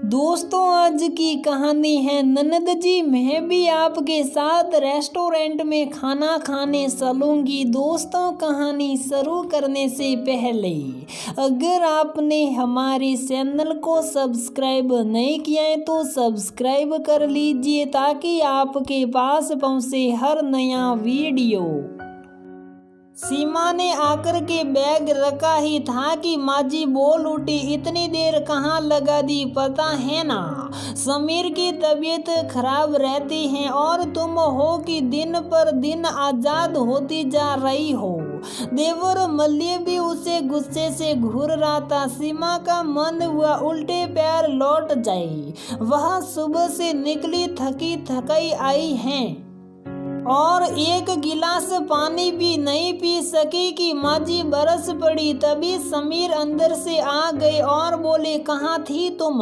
दोस्तों, आज की कहानी है ननद जी। मैं भी आपके साथ रेस्टोरेंट में खाना खाने चलूंगी। दोस्तों, कहानी शुरू करने से पहले अगर आपने हमारे चैनल को सब्सक्राइब नहीं किया है तो सब्सक्राइब कर लीजिए ताकि आपके पास पहुंचे हर नया वीडियो। सीमा ने आकर के बैग रखा ही था कि माजी बोल उठी, इतनी देर कहाँ लगा दी, पता है ना समीर की तबीयत खराब रहती है और तुम हो कि दिन पर दिन आजाद होती जा रही हो। देवर मल्लिक भी उसे गुस्से से घूर रहा था। सीमा का मन हुआ उल्टे पैर लौट जाए। वह सुबह से निकली थकी थकाई आई है और एक गिलास पानी भी नहीं पी सकी कि माजी बरस पड़ी। तभी समीर अंदर से आ गए और बोले, कहाँ थी तुम?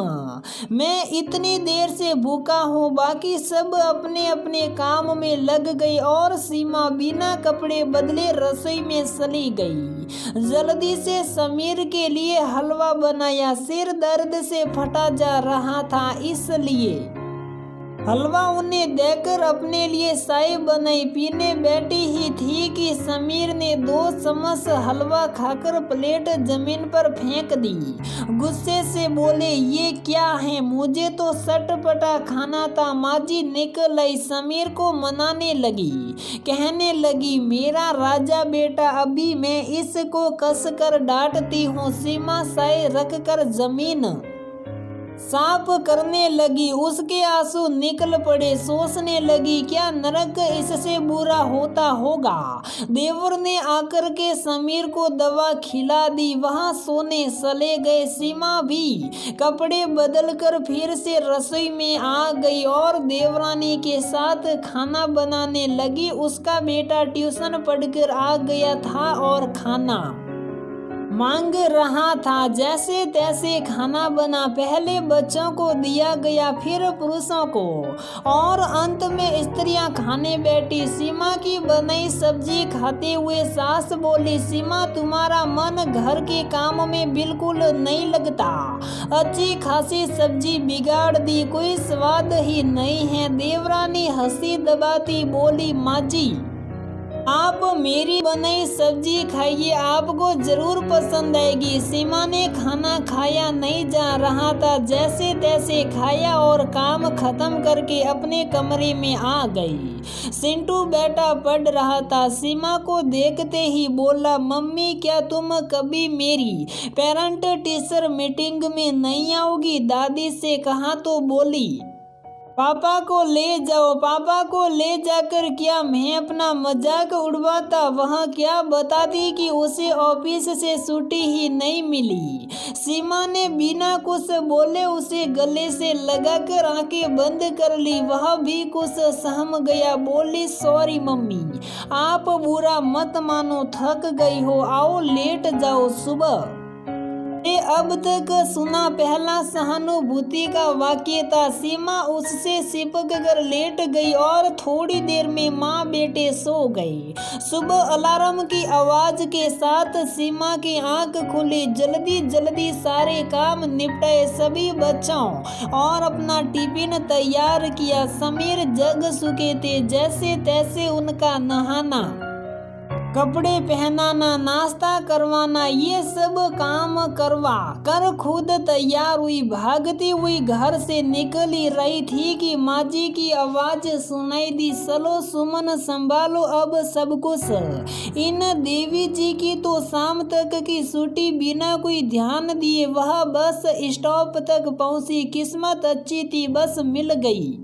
मैं इतनी देर से भूखा हूँ। बाकी सब अपने अपने काम में लग गई और सीमा बिना कपड़े बदले रसोई में चली गई। जल्दी से समीर के लिए हलवा बनाया। सिर दर्द से फटा जा रहा था इसलिए हलवा उन्हें देकर अपने लिए चाय बनाई। पीने बैठी ही थी कि समीर ने 2 चम्मच हलवा खाकर प्लेट जमीन पर फेंक दी। गुस्से से बोले, ये क्या है? मुझे तो चटपटा खाना था। माजी निकल आई। समीर को मनाने लगी, कहने लगी, मेरा राजा बेटा, अभी मैं इसको कसकर डांटती हूँ। सीमा चाय रखकर जमीन साफ करने लगी। उसके आंसू निकल पड़े। सोचने लगी, क्या नरक इससे बुरा होता होगा। देवर ने आकर के समीर को दवा खिला दी। वहां सोने चले गए। सीमा भी कपड़े बदलकर फिर से रसोई में आ गई और देवरानी के साथ खाना बनाने लगी। उसका बेटा ट्यूशन पढ़कर आ गया था और खाना मांग रहा था। जैसे तैसे खाना बना। पहले बच्चों को दिया गया, फिर पुरुषों को और अंत में स्त्रियां खाने बैठी। सीमा की बनाई सब्जी खाते हुए सास बोली, सीमा तुम्हारा मन घर के काम में बिल्कुल नहीं लगता। अच्छी खासी सब्जी बिगाड़ दी, कोई स्वाद ही नहीं है। देवरानी हंसी दबाती बोली, माजी आप मेरी बनाई सब्जी खाइए, आपको जरूर पसंद आएगी। सीमा ने खाना खाया नहीं जा रहा था। जैसे तैसे खाया और काम खत्म करके अपने कमरे में आ गई। सिंटू बेटा पढ़ रहा था। सीमा को देखते ही बोला, मम्मी क्या तुम कभी मेरी पेरेंट टीचर मीटिंग में नहीं आओगी? दादी से कहा तो बोली, पापा को ले जाओ। पापा को ले जाकर क्या मैं अपना मजाक उड़वाता? वहाँ क्या बताती कि उसे ऑफिस से छुट्टी ही नहीं मिली। सीमा ने बिना कुछ बोले उसे गले से लगाकर आंखें बंद कर ली। वह भी कुछ सहम गया। बोली, सॉरी मम्मी, आप बुरा मत मानो, थक गई हो, आओ लेट जाओ। सुबह अब तक सुना पहला सहानुभूति का वाक्य था। सीमा उससे चिपक कर लेट गई और थोड़ी देर में माँ बेटे सो गए। सुबह अलार्म की आवाज के साथ सीमा की आंख खुली। जल्दी जल्दी सारे काम निपटाए, सभी बच्चों और अपना टिफिन तैयार किया। समीर जग चुके थे। जैसे तैसे उनका नहाना, कपड़े पहनाना, नाश्ता करवाना, ये सब काम करवा कर खुद तैयार हुई। भागती हुई घर से निकल ही रही थी कि माजी की आवाज सुनाई दी, चलो सुमन संभालो अब सब कुछ। इन देवी जी की तो शाम तक की छुट्टी। बिना कोई ध्यान दिए वह बस स्टॉप तक पहुंची। किस्मत अच्छी थी, बस मिल गई।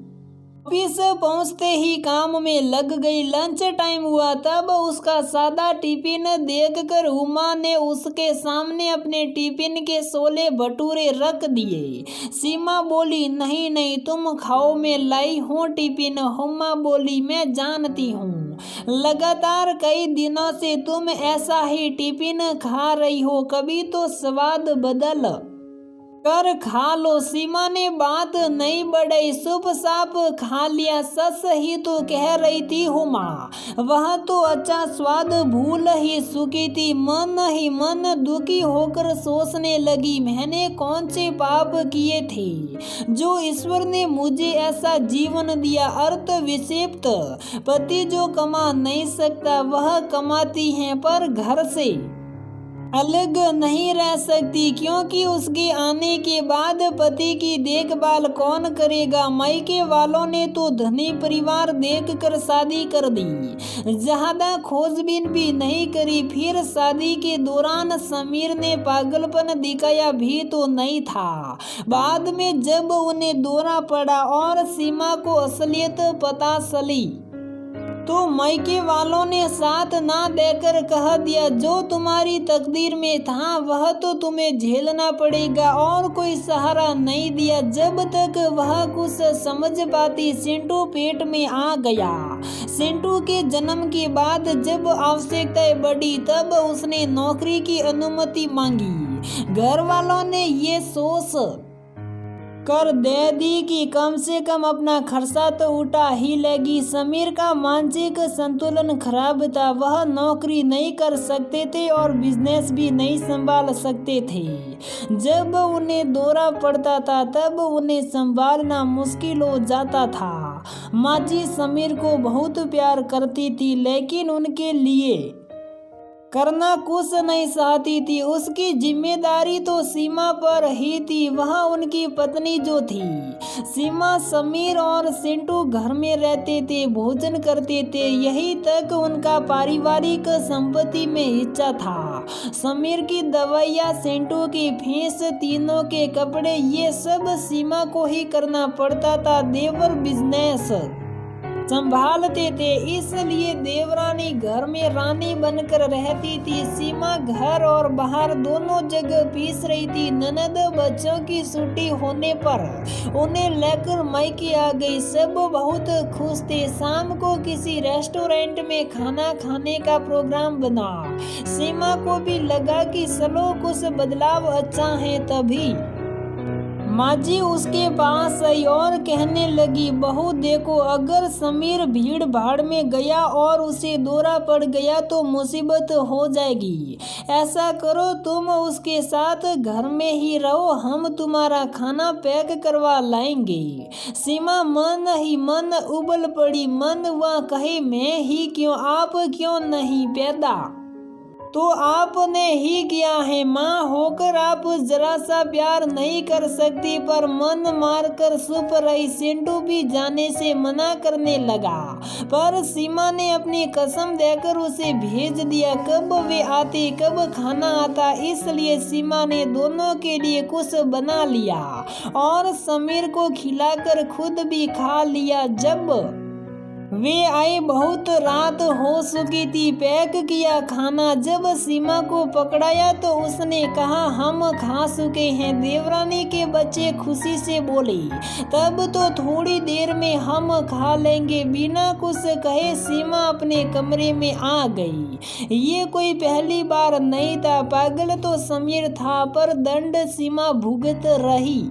ऑफिस पहुंचते ही काम में लग गई। लंच टाइम हुआ तब उसका सादा टिफिन देखकर उमा ने उसके सामने अपने टिफिन के छोले भटूरे रख दिए। सीमा बोली, नहीं नहीं तुम खाओ, मैं लाई हूँ टिफिन। उमा बोली, मैं जानती हूँ, लगातार कई दिनों से तुम ऐसा ही टिफिन खा रही हो, कभी तो स्वाद बदल कर खा लो। सीमा ने बात नहीं बढ़ाई, चुप साप खा लिया। सच ही तो कह रही थी हुमा, वह तो अच्छा स्वाद भूल ही चुकी थी। मन ही मन दुखी होकर सोचने लगी, मैंने कौन से पाप किए थे जो ईश्वर ने मुझे ऐसा जीवन दिया। अर्थ विक्षिप्त पति जो कमा नहीं सकता वह कमाती है पर घर से अलग नहीं रह सकती, क्योंकि उसके आने के बाद पति की देखभाल कौन करेगा। मायके वालों ने तो धनी परिवार देखकर शादी कर दी, ज्यादा खोजबीन भी नहीं करी। फिर शादी के दौरान समीर ने पागलपन दिखाया भी तो नहीं था। बाद में जब उन्हें दौरा पड़ा और सीमा को असलियत पता चली तो मायके वालों ने साथ ना देकर कह दिया, जो तुम्हारी तकदीर में था वह तो तुम्हें झेलना पड़ेगा, और कोई सहारा नहीं दिया। जब तक वह कुछ समझ पाती सिंटू पेट में आ गया। सिंटू के जन्म के बाद जब आवश्यकताएं बढ़ी तब उसने नौकरी की अनुमति मांगी। घर वालों ने ये सोच कर दे दी कि कम से कम अपना खर्चा तो उठा ही लेगी। समीर का मानसिक संतुलन खराब था, वह नौकरी नहीं कर सकते थे और बिजनेस भी नहीं संभाल सकते थे। जब उन्हें दौरा पड़ता था तब उन्हें संभालना मुश्किल हो जाता था। माजी समीर को बहुत प्यार करती थी, लेकिन उनके लिए करना कुछ नहीं चाहती थी। उसकी जिम्मेदारी तो सीमा पर ही थी, वह उनकी पत्नी जो थी। सीमा, समीर और सिंटू घर में रहते थे, भोजन करते थे, यही तक उनका पारिवारिक संपत्ति में हिस्सा था। समीर की दवाइयाँ, सिंटू की फीस, तीनों के कपड़े, ये सब सीमा को ही करना पड़ता था। देवर बिजनेस संभालते थे, इसलिए देवरानी घर में रानी बनकर रहती थी। सीमा घर और बाहर दोनों जगह पीस रही थी। ननद बच्चों की छुट्टी होने पर उन्हें लेकर मायके आ गई। सब बहुत खुश थे। शाम को किसी रेस्टोरेंट में खाना खाने का प्रोग्राम बना। सीमा को भी लगा कि चलो कुछ बदलाव अच्छा है। तभी माजी उसके पास आई और कहने लगी, बहू देखो, अगर समीर भीड़ भाड़ में गया और उसे दौरा पड़ गया तो मुसीबत हो जाएगी। ऐसा करो, तुम उसके साथ घर में ही रहो, हम तुम्हारा खाना पैक करवा लाएंगे। सीमा मन ही मन उबल पड़ी। मन वह कहे, मैं ही क्यों, आप क्यों नहीं पैदा तो आपने ही किया है। माँ होकर आप जरा सा प्यार नहीं कर सकती, पर मन मार कर चुप रही। सिंटू भी जाने से मना करने लगा, पर सीमा ने अपनी कसम देकर उसे भेज दिया। कब वे आते, कब खाना आता, इसलिए सीमा ने दोनों के लिए कुछ बना लिया और समीर को खिलाकर खुद भी खा लिया। जब वे आए बहुत रात हो चुकी थी। पैक किया खाना जब सीमा को पकड़ाया तो उसने कहा, हम खा चुके हैं। देवरानी के बच्चे खुशी से बोले, तब तो थोड़ी देर में हम खा लेंगे। बिना कुछ कहे सीमा अपने कमरे में आ गई। ये कोई पहली बार नहीं था। पागल तो समीर था, पर दंड सीमा भुगत रही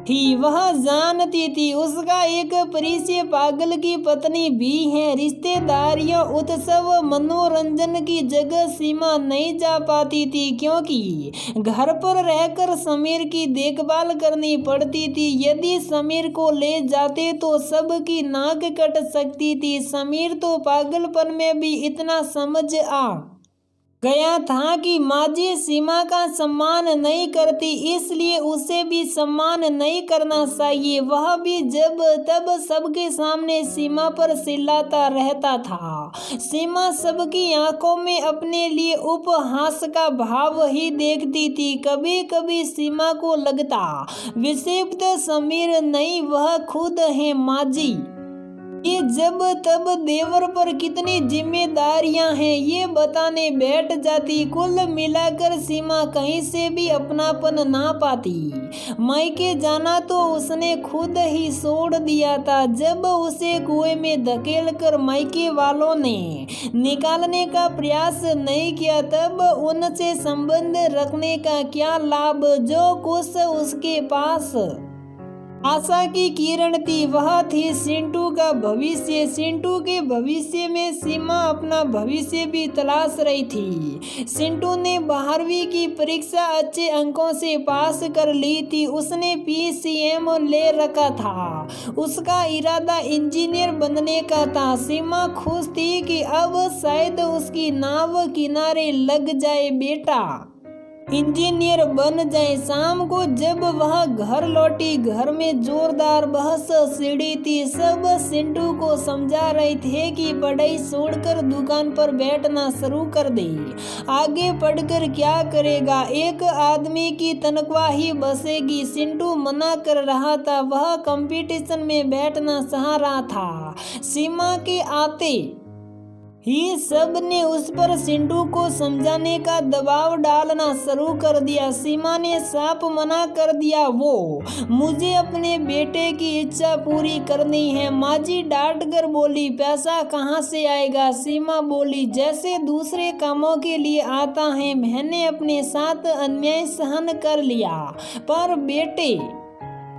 थी। वह जानती थी उसका एक परिचय पागल की पत्नी भी है। रिश्तेदारियों, उत्सव, मनोरंजन की जगह सीमा नहीं जा पाती थी, क्योंकि घर पर रहकर समीर की देखभाल करनी पड़ती थी। यदि समीर को ले जाते तो सबकी नाक कट सकती थी। समीर तो पागलपन में भी इतना समझ आ गया था कि माजी सीमा का सम्मान नहीं करती, इसलिए उसे भी सम्मान नहीं करना चाहिए। वह भी जब तब सबके सामने सीमा पर चिल्लाता रहता था। सीमा सबकी आंखों में अपने लिए उपहास का भाव ही देखती थी। कभी कभी सीमा को लगता विक्षिप्त समीर नहीं, वह खुद है माजी। ये जब तब देवर पर कितनी जिम्मेदारियां हैं ये बताने बैठ जाती। कुल मिलाकर सीमा कहीं से भी अपनापन ना पाती। मायके जाना तो उसने खुद ही छोड़ दिया था। जब उसे कुएं में धकेलकर मायके वालों ने निकालने का प्रयास नहीं किया तब उनसे संबंध रखने का क्या लाभ। जो कुछ उसके पास आशा की किरण थी वह थी सिंटू का भविष्य। सिंटू के भविष्य में सीमा अपना भविष्य भी तलाश रही थी। सिंटू ने 12वीं की परीक्षा अच्छे अंकों से पास कर ली थी। उसने PCM ले रखा था। उसका इरादा इंजीनियर बनने का था। सीमा खुश थी कि अब शायद उसकी नाव किनारे लग जाए, बेटा इंजीनियर बन जाए। शाम को जब वह घर लौटी घर में जोरदार बहस छिड़ी थी। सब सिंटू को समझा रहे थे कि पढ़ाई छोड़कर दुकान पर बैठना शुरू कर दे। आगे पढ़कर क्या करेगा, एक आदमी की तनख्वाह ही बसेगी। सिंटू मना कर रहा था, वह कंपटीशन में बैठना चाह रहा था। सीमा के आते ही सब ने उस पर सिंटू को समझाने का दबाव डालना शुरू कर दिया। सीमा ने साफ मना कर दिया, वो मुझे अपने बेटे की इच्छा पूरी करनी है। माँ जी डांट कर बोली, पैसा कहाँ से आएगा। सीमा बोली, जैसे दूसरे कामों के लिए आता है। मैंने अपने साथ अन्याय सहन कर लिया पर बेटे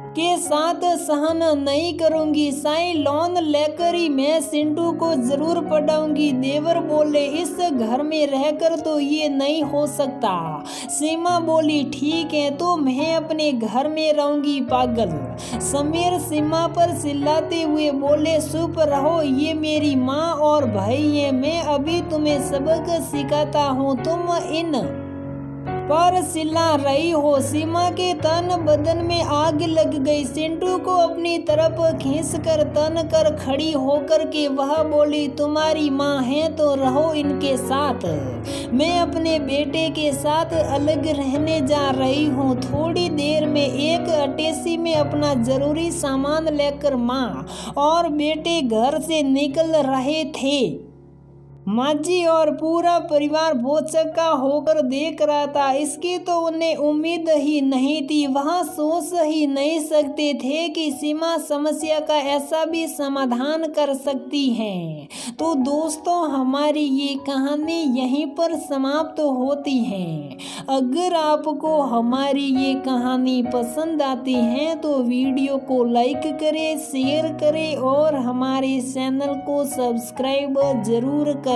के साथ सहन नहीं करूंगी। साई लोन लेकर ही मैं सिंटू को जरूर पढ़ाऊंगी। देवर बोले, इस घर में रहकर तो ये नहीं हो सकता। सीमा बोली, ठीक है तो मैं अपने घर में रहूंगी, पागल। समीर सीमा पर चिल्लाते हुए बोले, चुप रहो, ये मेरी माँ और भाई है। मैं अभी तुम्हें सबक सिखाता हूँ, तुम इन पर चिल्ला रही हो। सीमा के तन बदन में आग लग गई। सिंटू को अपनी तरफ खींचकर तन कर खड़ी होकर के वह बोली, तुम्हारी माँ है तो रहो इनके साथ। मैं अपने बेटे के साथ अलग रहने जा रही हूँ। थोड़ी देर में एक अटैची में अपना जरूरी सामान लेकर माँ और बेटे घर से निकल रहे थे। माँ जी और पूरा परिवार भौचक्का होकर देख रहा था। इसकी तो उन्हें उम्मीद ही नहीं थी। वह सोच ही नहीं सकते थे कि सीमा समस्या का ऐसा भी समाधान कर सकती है। तो दोस्तों, हमारी ये कहानी यहीं पर समाप्त होती है। अगर आपको हमारी ये कहानी पसंद आती है तो वीडियो को लाइक करें, शेयर करें और हमारे चैनल को सब्सक्राइब जरूर करें।